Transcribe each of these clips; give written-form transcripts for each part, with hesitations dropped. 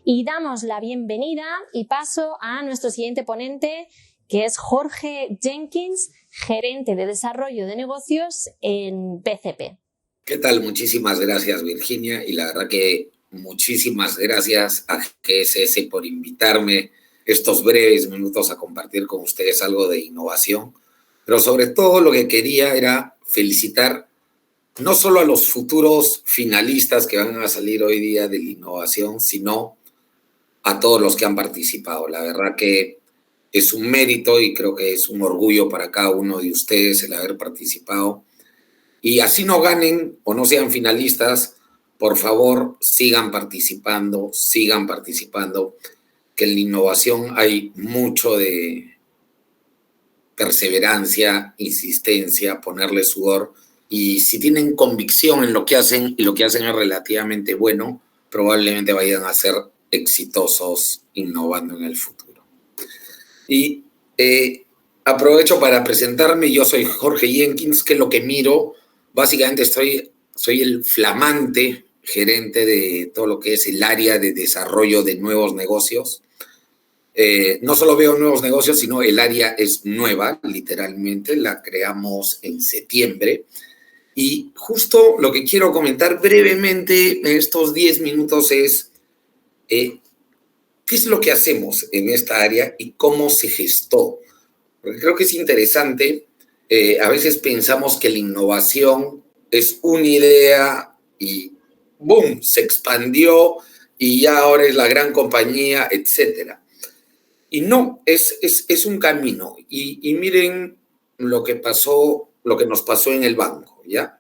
Y damos la bienvenida y paso a nuestro siguiente ponente, que es Jorge Jenkins, gerente de desarrollo de negocios en BCP. ¿Qué tal? Muchísimas gracias, Virginia, y la verdad que muchísimas gracias a GSS por invitarme estos breves minutos a compartir con ustedes algo de innovación, pero sobre todo lo que quería era felicitar no solo a los futuros finalistas que van a salir hoy día de la innovación, sino a todos los que han participado. La verdad que es un mérito y creo que es un orgullo para cada uno de ustedes el haber participado. Y así no ganen o no sean finalistas, por favor, sigan participando, que en la innovación hay mucho de perseverancia, insistencia, ponerle sudor. Y si tienen convicción en lo que hacen y lo que hacen es relativamente bueno, probablemente vayan a ser exitosos innovando en el futuro. Y aprovecho para presentarme. Yo soy Jorge Jenkins, que es lo que miro. Básicamente soy el flamante gerente de todo lo que es el área de desarrollo de nuevos negocios. No solo veo nuevos negocios, sino el área es nueva, literalmente. La creamos en septiembre. Y justo lo que quiero comentar brevemente en estos 10 minutos es qué es lo que hacemos en esta área y cómo se gestó. Porque creo que es interesante. A veces pensamos que la innovación es una idea y ¡boom!, se expandió y ya ahora es la gran compañía, etcétera. Y no, es un camino. Y miren lo que nos pasó en el banco, ¿ya?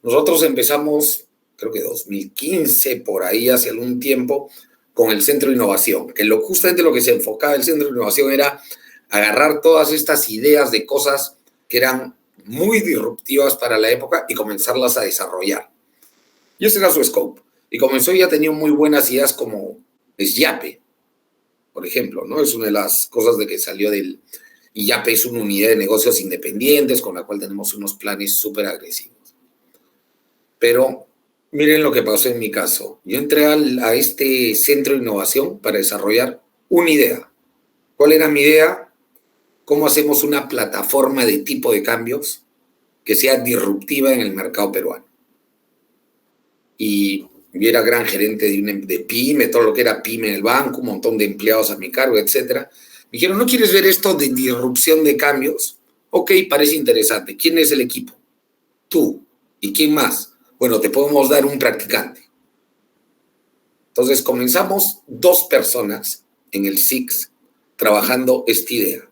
Nosotros empezamos, creo que 2015, por ahí hace algún tiempo, con el Centro de Innovación, que justamente lo que se enfocaba el Centro de Innovación era agarrar todas estas ideas de cosas que eran muy disruptivas para la época y comenzarlas a desarrollar. Y ese era su scope. Y comenzó, ya tenía muy buenas ideas como Yape, por ejemplo, ¿no? Es una de las cosas de que salió del... Y Yape es una unidad de negocios independientes con la cual tenemos unos planes súper agresivos. Pero miren lo que pasó en mi caso. Yo entré a este centro de innovación para desarrollar una idea. ¿Cuál era mi idea? ¿Cómo hacemos una plataforma de tipo de cambios que sea disruptiva en el mercado peruano? Y yo era gran gerente de PYME, todo lo que era PYME en el banco, un montón de empleados a mi cargo, etc. Me dijeron, ¿no quieres ver esto de disrupción de cambios? Ok, parece interesante. ¿Quién es el equipo? Tú. ¿Y quién más? Bueno, te podemos dar un practicante. Entonces comenzamos 2 personas en el SIX trabajando esta idea.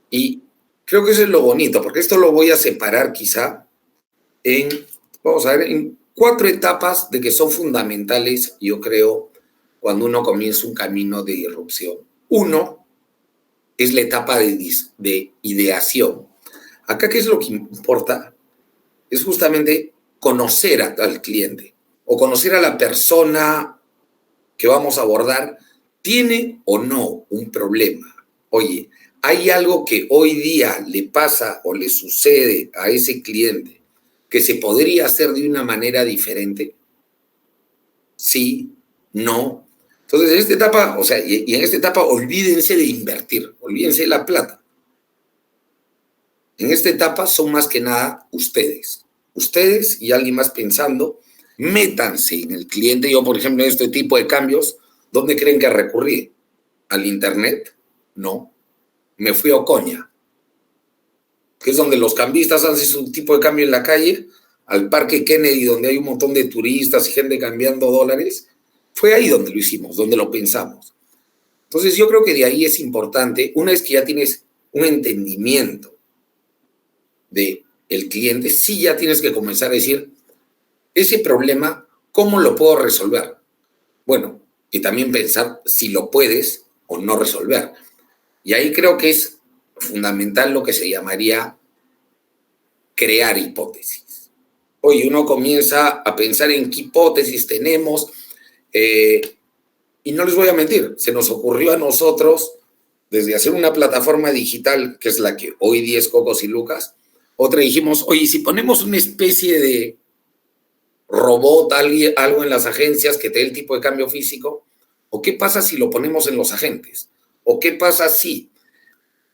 Y creo que eso es lo bonito, porque esto lo voy a separar quizá vamos a ver, en 4 etapas de que son fundamentales, yo creo, cuando uno comienza un camino de disrupción. 1 es la etapa de ideación. Acá, ¿qué es lo que importa? Es justamente conocer al cliente o conocer a la persona que vamos a abordar. ¿Tiene o no un problema? Oye, ¿hay algo que hoy día le pasa o le sucede a ese cliente que se podría hacer de una manera diferente? Sí, no. Entonces, en esta etapa, y en esta etapa, olvídense de invertir, olvídense de la plata. En esta etapa son más que nada ustedes y alguien más pensando, métanse en el cliente. Yo, por ejemplo, en este tipo de cambios, ¿dónde creen que recurrí? ¿Al internet? No. Me fui a Ocoña, que es donde los cambistas hacen su tipo de cambio en la calle, al Parque Kennedy, donde hay un montón de turistas y gente cambiando dólares. Fue ahí donde lo hicimos, donde lo pensamos. Entonces, yo creo que de ahí es importante, una vez que ya tienes un entendimiento del cliente, sí ya tienes que comenzar a decir, ese problema, ¿cómo lo puedo resolver? Bueno, y también pensar si lo puedes o no resolver. Y ahí creo que es fundamental lo que se llamaría crear hipótesis. Oye, uno comienza a pensar en qué hipótesis tenemos, y no les voy a mentir, se nos ocurrió a nosotros, desde hacer una plataforma digital, que es la que hoy día es Cocos y Lucas, otra dijimos, oye, si ponemos una especie de robot, algo en las agencias que te dé el tipo de cambio físico, ¿O qué pasa si lo ponemos en los agentes? ¿O qué pasa si?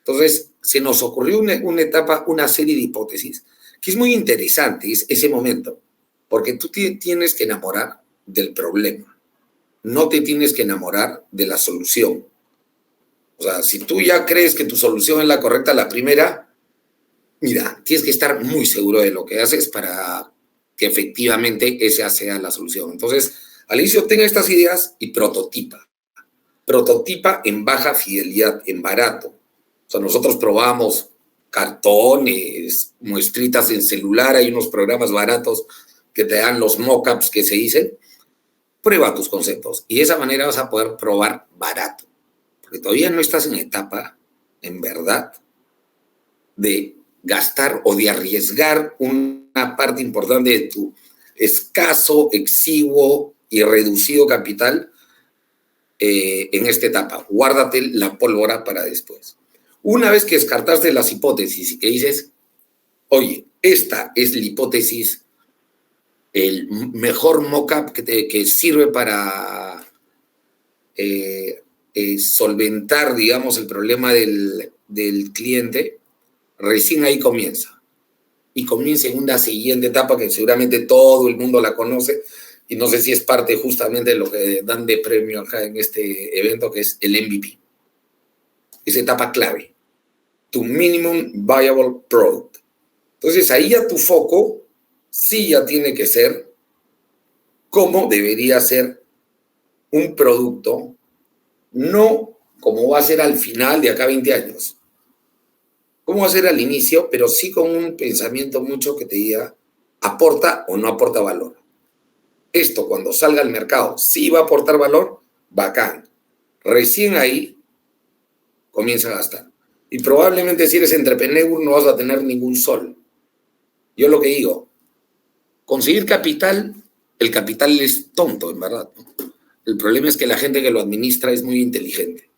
Entonces, se nos ocurrió una etapa, una serie de hipótesis, que es muy interesante ese momento, porque tú tienes que enamorar del problema, no te tienes que enamorar de la solución. O sea, si tú ya crees que tu solución es la correcta, la primera, mira, tienes que estar muy seguro de lo que haces para que efectivamente esa sea la solución. Entonces, al inicio tenga estas ideas y prototipa. Prototipa en baja fidelidad, en barato. O sea, nosotros probamos cartones, muestritas en celular, hay unos programas baratos que te dan los mockups que se dicen. Prueba tus conceptos y de esa manera vas a poder probar barato. Porque todavía no estás en etapa, en verdad, de gastar o de arriesgar una parte importante de tu escaso, exiguo y reducido capital en esta etapa. Guárdate la pólvora para después. Una vez que descartaste las hipótesis y que dices, oye, esta es la hipótesis, el mejor mock-up que sirve para solventar, digamos, el problema del cliente, recién ahí comienza. Y comienza en una siguiente etapa que seguramente todo el mundo la conoce, y no sé si es parte justamente de lo que dan de premio acá en este evento, que es el MVP. Es etapa clave. Tu Minimum Viable Product. Entonces, ahí ya tu foco sí ya tiene que ser cómo debería ser un producto, no como va a ser al final de acá 20 años. Cómo va a ser al inicio, pero sí con un pensamiento mucho que te diga, ¿aporta o no aporta valor? Esto cuando salga al mercado, sí va a aportar valor, bacán. Recién ahí comienza a gastar. Y probablemente si eres entrepreneur no vas a tener ningún sol. Yo lo que digo, conseguir capital, el capital es tonto, en verdad, ¿no? El problema es que la gente que lo administra es muy inteligente.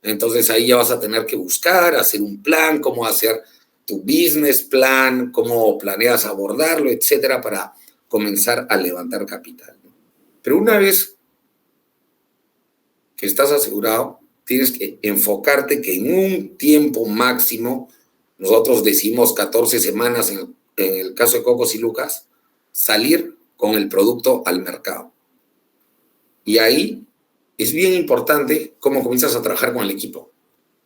Entonces ahí ya vas a tener que buscar, hacer un plan, cómo hacer tu business plan, cómo planeas abordarlo, etcétera, para comenzar a levantar capital. Pero una vez que estás asegurado, tienes que enfocarte que en un tiempo máximo, nosotros decimos 14 semanas en el caso de Cocos y Lucas, salir con el producto al mercado. Y ahí es bien importante cómo comienzas a trabajar con el equipo.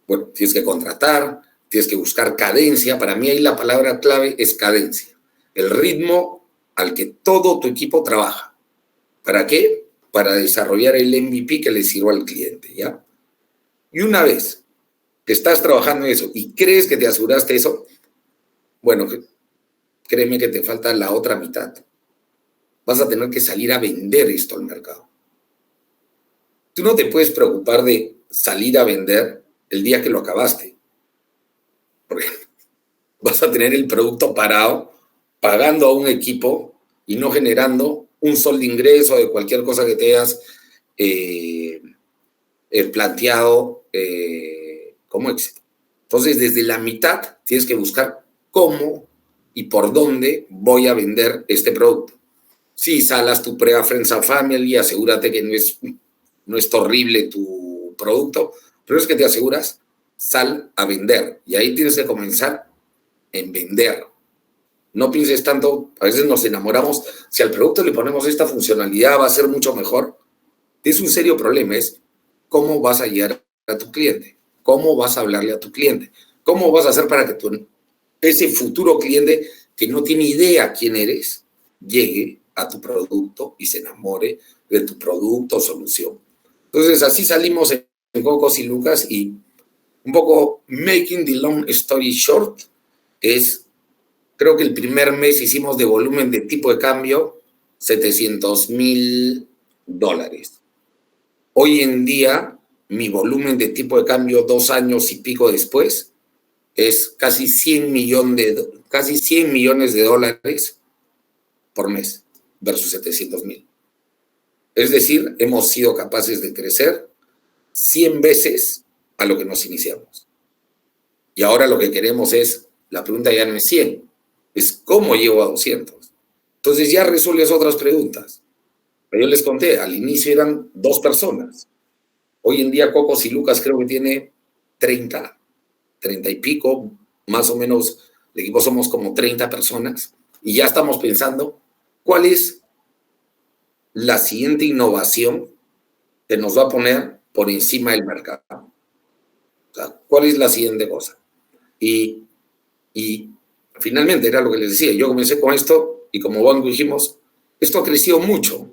Bueno, tienes que contratar, tienes que buscar cadencia. Para mí ahí la palabra clave es cadencia. El ritmo al que todo tu equipo trabaja. ¿Para qué? Para desarrollar el MVP que le sirva al cliente, ¿ya? Y una vez que estás trabajando en eso y crees que te aseguraste eso, bueno, créeme que te falta la otra mitad. Vas a tener que salir a vender esto al mercado. Tú no te puedes preocupar de salir a vender el día que lo acabaste. Porque vas a tener el producto parado, pagando a un equipo y no generando un sol de ingreso de cualquier cosa que te hayas planteado como éxito. Entonces, desde la mitad tienes que buscar cómo y por dónde voy a vender este producto. Si salas tu prueba Friends and Family, asegúrate que no es horrible tu producto, pero es que te aseguras, sal a vender. Y ahí tienes que comenzar en vender. No pienses tanto, a veces nos enamoramos, si al producto le ponemos esta funcionalidad va a ser mucho mejor. Es un serio problema, es cómo vas a llegar a tu cliente, cómo vas a hablarle a tu cliente, cómo vas a hacer para que ese futuro cliente que no tiene idea quién eres, llegue a tu producto y se enamore de tu producto o solución. Entonces, así salimos en Cocos y Lucas y un poco making the long story short es, creo que el primer mes hicimos de volumen de tipo de cambio $700,000. Hoy en día, mi volumen de tipo de cambio 2 años y pico después es casi 100 millones de dólares por mes versus 700,000. Es decir, hemos sido capaces de crecer 100 veces a lo que nos iniciamos. Y ahora lo que queremos es, la pregunta ya no es 100, es cómo llego a 200. Entonces ya resuelves otras preguntas. Pero yo les conté, al inicio eran 2 personas. Hoy en día Cocos y Lucas creo que tiene 30 y pico, más o menos, el equipo somos como 30 personas, y ya estamos pensando cuál es la siguiente innovación que nos va a poner por encima del mercado. O sea, ¿cuál es la siguiente cosa? Y finalmente era lo que les decía, yo comencé con esto y como banco dijimos, esto ha crecido mucho.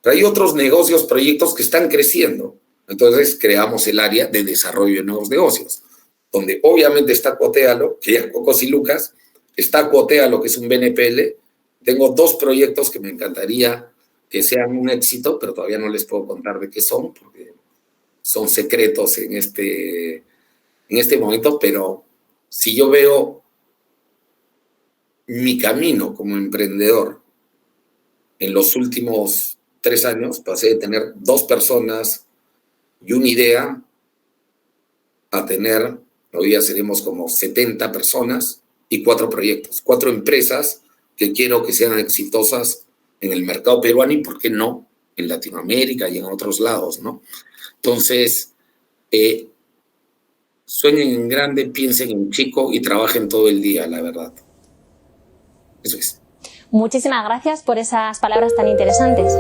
Pero hay otros negocios, proyectos que están creciendo. Entonces creamos el área de desarrollo de nuevos negocios, donde obviamente está Cuotéalo, que ya Cocos y Lucas, está Cuotéalo, que es un BNPL. Tengo 2 proyectos que me encantaría que sean un éxito, pero todavía no les puedo contar de qué son, porque son secretos en este momento, pero si yo veo mi camino como emprendedor en los últimos 3 años, pasé de tener 2 personas y una idea a tener, hoy día seremos como 70 personas y 4 proyectos, 4 empresas que quiero que sean exitosas en el mercado peruano y, ¿por qué no?, en Latinoamérica y en otros lados, ¿no? Entonces, sueñen en grande, piensen en chico y trabajen todo el día, la verdad. Eso es. Muchísimas gracias por esas palabras tan interesantes.